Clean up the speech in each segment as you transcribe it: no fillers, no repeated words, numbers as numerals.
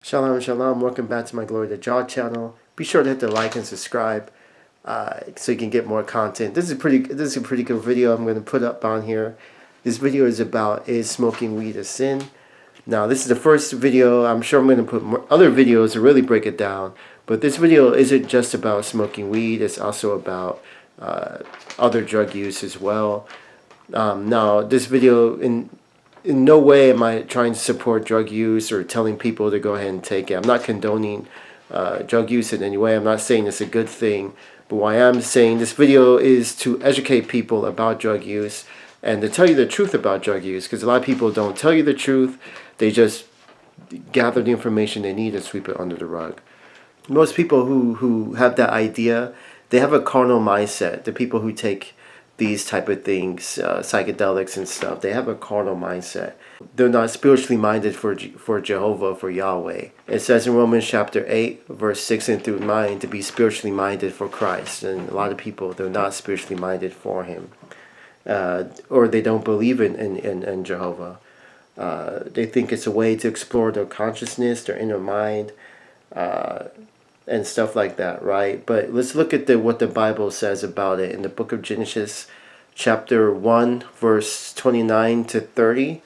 Shalom, shalom. Welcome back to my Glory to Jah channel. Be sure to hit the like and subscribe so you can get more content. This is a pretty good video I'm going to put up on here. This video is about, is smoking weed a sin? Now, this is the first video. I'm sure I'm going to put more other videos to really break it down. But this video isn't just about smoking weed. It's also about other drug use as well. Now, this video, in no way am I trying to support drug use or telling people to go ahead and take it. I'm not condoning drug use in any way. I'm not saying it's a good thing. But what I am saying, this video is to educate people about drug use and to tell you the truth about drug use. Because a lot of people don't tell you the truth. They just gather the information they need and sweep it under the rug. Most people who have that idea, they have a carnal mindset. The people who take these type of things, psychedelics and stuff, they have a carnal mindset. They're not spiritually minded for Jehovah, for Yahweh. It says in Romans chapter 8, verse 6 and through 9, to be spiritually minded for Christ. And a lot of people, they're not spiritually minded for Him. Or they don't believe in Jehovah. They think it's a way to explore their consciousness, their inner mind, and stuff like that, right? But let's look at what the Bible says about it in the book of Genesis, chapter 1, verse 29 to 30.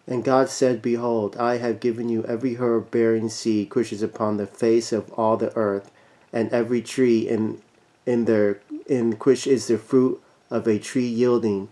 And God said, Behold, I have given you every herb bearing seed which is upon the face of all the earth, and every tree in which is the fruit of a tree yielding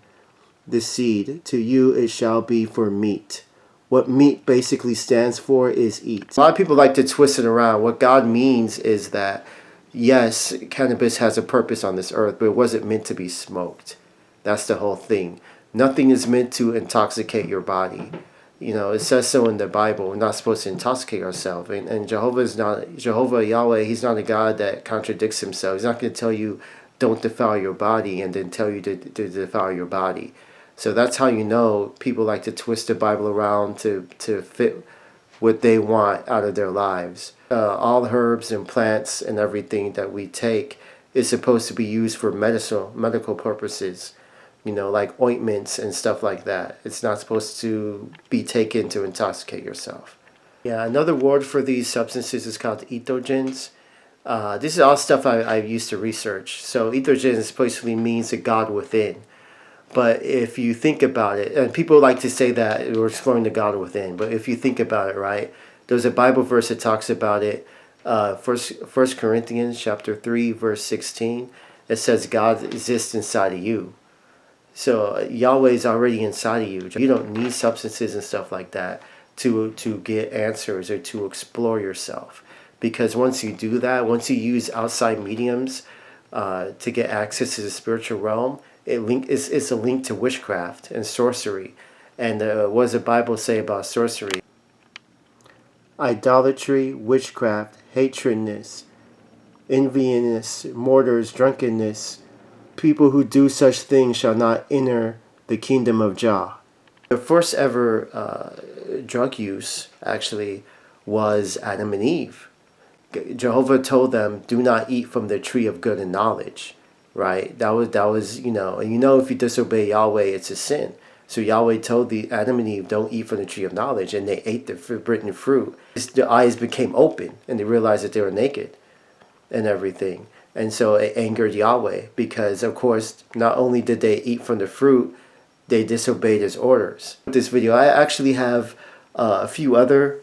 the seed. To you it shall be for meat. What meat basically stands for is eat. A lot of people like to twist it around. What God means is that, yes, cannabis has a purpose on this earth, but it wasn't meant to be smoked. That's the whole thing. Nothing is meant to intoxicate your body. You know, it says so in the Bible. We're not supposed to intoxicate ourselves. And Jehovah Yahweh, He's not a God that contradicts Himself. He's not going to tell you, don't defile your body, and then tell you to defile your body. So that's how you know people like to twist the Bible around to fit what they want out of their lives. All herbs and plants and everything that we take is supposed to be used for medical purposes, you know, like ointments and stuff like that. It's not supposed to be taken to intoxicate yourself. Yeah, another word for these substances is called entheogens. This is all stuff I used to research. So entheogens basically means the God within. But if you think about it, and people like to say that we're exploring the God within, but if you think about it, right, there's a Bible verse that talks about it, First Corinthians chapter 3, verse 16. It says God exists inside of you. So Yahweh is already inside of you. You don't need substances and stuff like that to get answers or to explore yourself. Because once you do that, once you use outside mediums to get access to the spiritual realm, it's a link to witchcraft and sorcery. And what does the Bible say about sorcery? Idolatry, witchcraft, hatredness, envyiness, murders, drunkenness. People who do such things shall not enter the kingdom of Jah. The first ever drug use actually was Adam and Eve. Jehovah told them, do not eat from the tree of good and knowledge. Right? That was, you know, and you know if you disobey Yahweh, it's a sin. So Yahweh told the Adam and Eve, don't eat from the tree of knowledge, and they ate the forbidden fruit. Their eyes became open, and they realized that they were naked and everything. And so it angered Yahweh, because of course, not only did they eat from the fruit, they disobeyed His orders. This video, I actually have a few other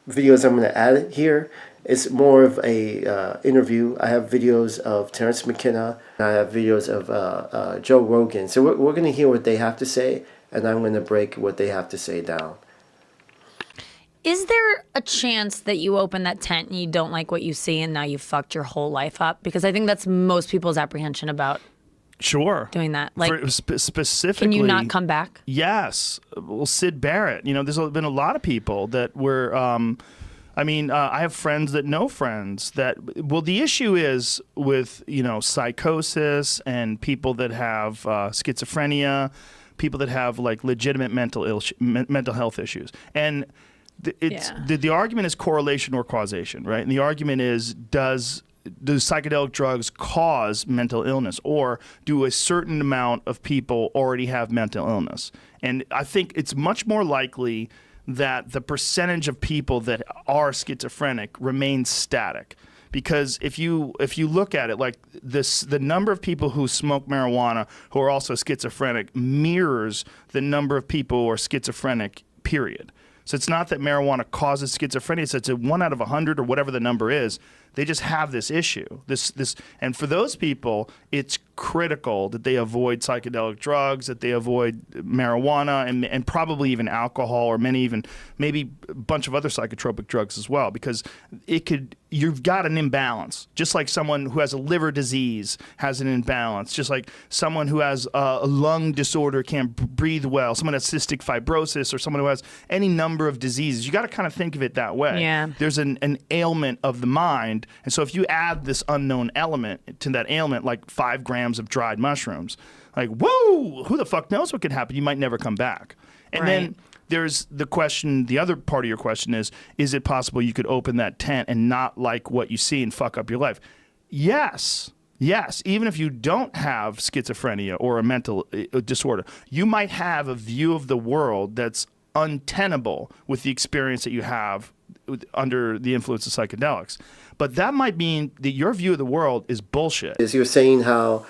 videos I'm going to add here. It's more of a interview. I have videos of Terrence McKenna, and I have videos of Joe Rogan. So we're going to hear what they have to say, and I'm going to break what they have to say down. Is there a chance that you open that tent and you don't like what you see and now you fucked your whole life up? Because I think that's most people's apprehension about doing that. Like, specifically, can you not come back? Yes. Well, Sid Barrett, you know, there's been a lot of people that were, I have friends that know friends that, well, the issue is with, you know, psychosis and people that have schizophrenia, people that have like legitimate mental health issues. And the argument is correlation or causation, right? And the argument is, do psychedelic drugs cause mental illness, or do a certain amount of people already have mental illness? And I think it's much more likely that the percentage of people that are schizophrenic remains static. Because if you look at it like this, the number of people who smoke marijuana who are also schizophrenic mirrors the number of people who are schizophrenic, period. So it's not that marijuana causes schizophrenia. It's a 1 out of 100 or whatever the number is. They just have this issue. And for those people, it's critical that they avoid psychedelic drugs, that they avoid marijuana, and probably even alcohol, or maybe a bunch of other psychotropic drugs as well, because you've got an imbalance. Just like someone who has a liver disease has an imbalance, just like someone who has a lung disorder can't breathe well, someone has cystic fibrosis, or someone who has any number of diseases. You got to kind of think of it that way. Yeah. There's an ailment of the mind. And so if you add this unknown element to that ailment, like 5 grams of dried mushrooms, like, whoa, who the fuck knows what could happen? You might never come back. And then there's the question, the other part of your question is it possible you could open that tent and not like what you see and fuck up your life? Yes. Yes, even if you don't have schizophrenia or a mental disorder, you might have a view of the world that's untenable with the experience that you have under the influence of psychedelics. But that might mean that your view of the world is bullshit. As you were saying how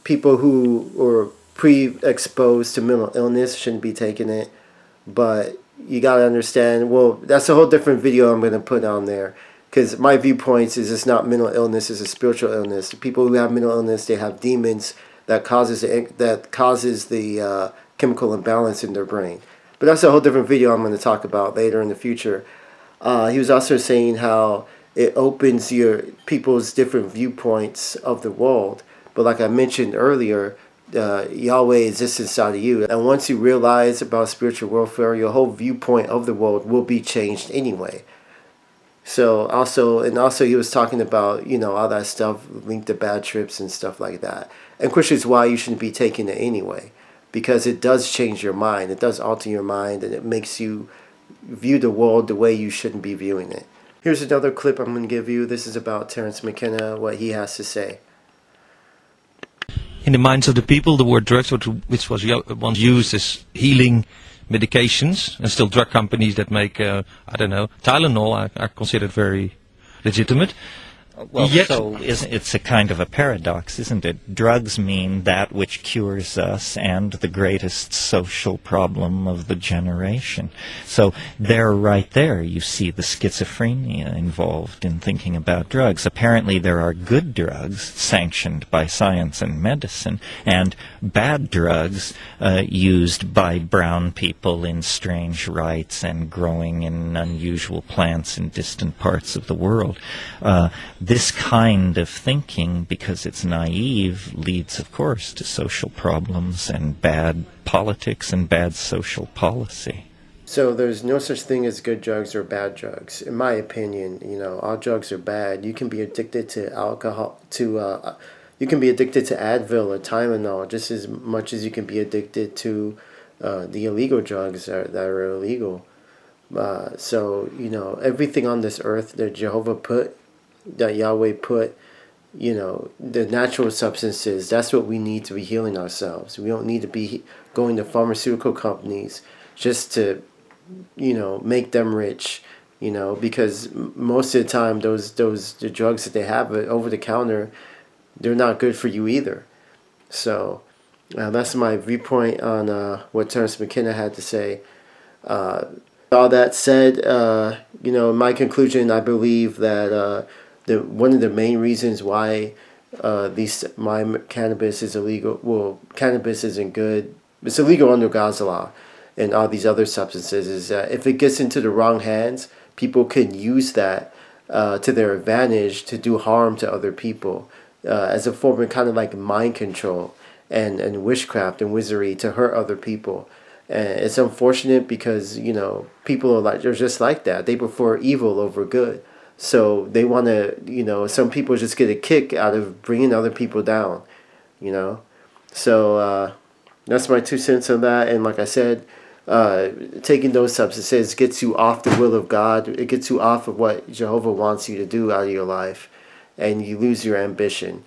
people who were pre-exposed to mental illness shouldn't be taking it, but you got to understand, well, that's a whole different video I'm going to put on there, because my viewpoints is it's not mental illness, it's a spiritual illness. People who have mental illness, they have demons that causes the chemical imbalance in their brain. But that's a whole different video I'm going to talk about later in the future. He was also saying how it opens your people's different viewpoints of the world. But like I mentioned earlier, Yahweh exists inside of you. And once you realize about spiritual warfare, your whole viewpoint of the world will be changed anyway. So also he was talking about, all that stuff linked to bad trips and stuff like that. And which is why you shouldn't be taking it anyway. Because it does change your mind. It does alter your mind, and it makes you view the world the way you shouldn't be viewing it. Here's another clip I'm going to give you. This is about Terence McKenna, what he has to say. In the minds of the people, the word drugs, which was once used as healing medications, and still drug companies that make, Tylenol are considered very legitimate. Well, so it's a kind of a paradox, isn't it? Drugs mean that which cures us and the greatest social problem of the generation. So there, right there, you see the schizophrenia involved in thinking about drugs. Apparently there are good drugs sanctioned by science and medicine, and bad drugs used by brown people in strange rites and growing in unusual plants in distant parts of the world. This kind of thinking, because it's naive, leads, of course, to social problems and bad politics and bad social policy. So there's no such thing as good drugs or bad drugs. In my opinion, all drugs are bad. You can be addicted to alcohol, you can be addicted to Advil or Tylenol just as much as you can be addicted to the illegal drugs that are illegal. So, everything on this earth that that Yahweh put, the natural substances, that's what we need to be healing ourselves. We don't need to be going to pharmaceutical companies just to, make them rich, because most of the time the drugs that they have over the counter, they're not good for you either. So that's my viewpoint on what Terence McKenna had to say. All that said, in my conclusion, I believe that one of the main reasons why my cannabis is illegal. Well, cannabis isn't good. It's illegal under God's law, and all these other substances. Is that if it gets into the wrong hands, people can use that to their advantage to do harm to other people, as a form of kind of like mind control and witchcraft and wizardry to hurt other people. And it's unfortunate because people they're just like that. They prefer evil over good. So they want to, some people just get a kick out of bringing other people down, So that's my 2 cents on that. And like I said, taking those substances gets you off the will of God. It gets you off of what Jehovah wants you to do out of your life. And you lose your ambition.